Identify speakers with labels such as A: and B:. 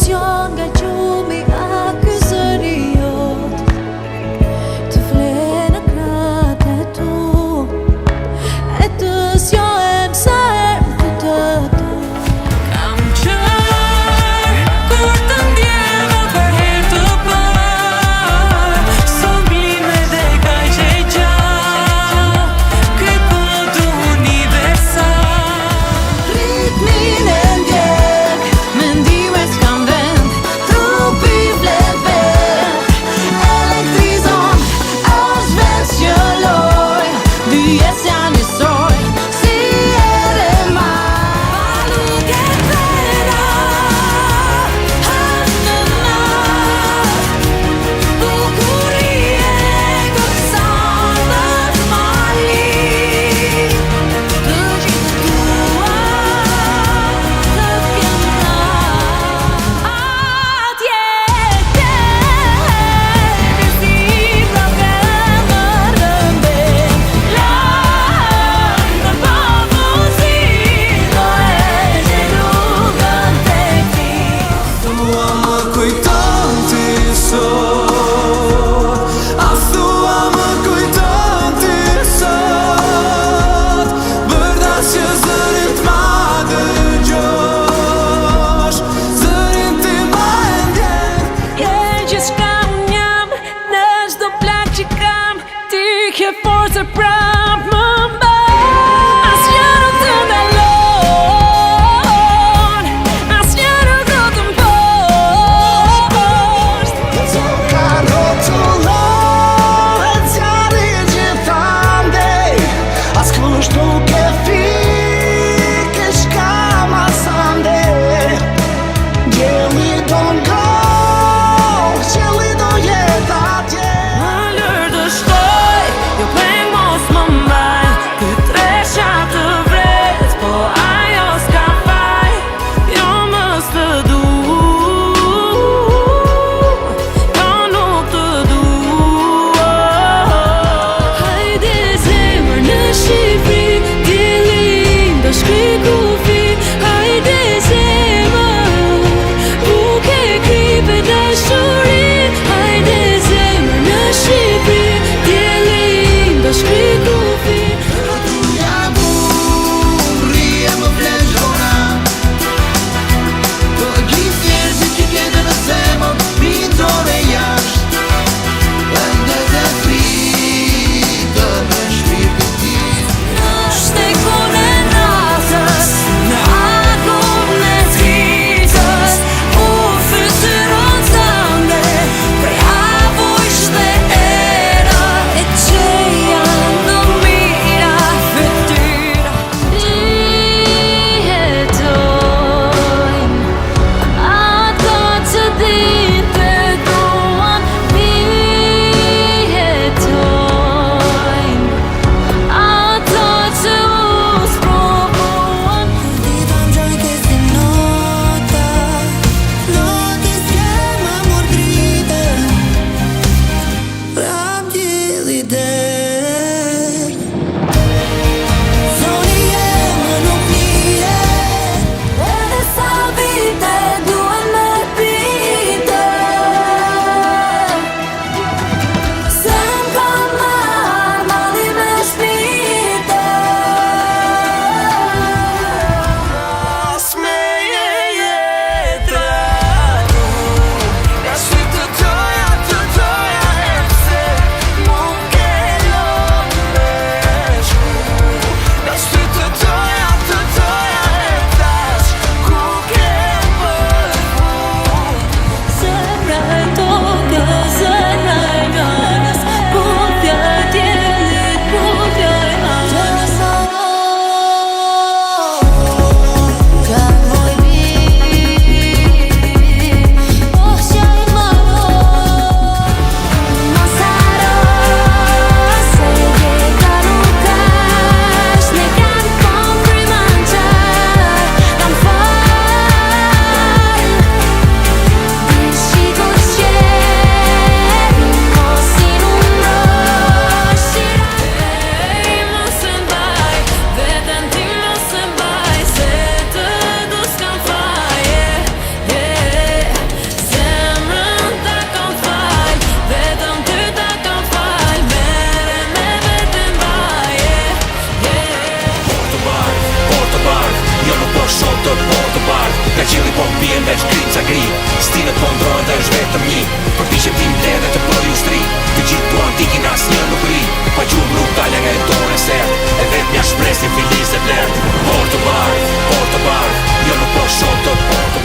A: Emosion nga gjumi ky zëri jot të fle në kratë e tu e të sjojmë sa herë të
B: Kam qërë kur të ndjeva për herë të parë Sublime dhe kaj që i gjatë Ky pot universal
A: Ritmin e ndjek, mendimet s'kam vend
C: vetëm një. Përpiqem ti mbledh dhe të bëj ushtri. Të gjithë duan t'ikin asnjë nuk ri. Pa gjumë nuk dalja nga jetone sert. E vetë mja shpresin fillis e vlerë. Por të barë, jo nuk po shoh të por të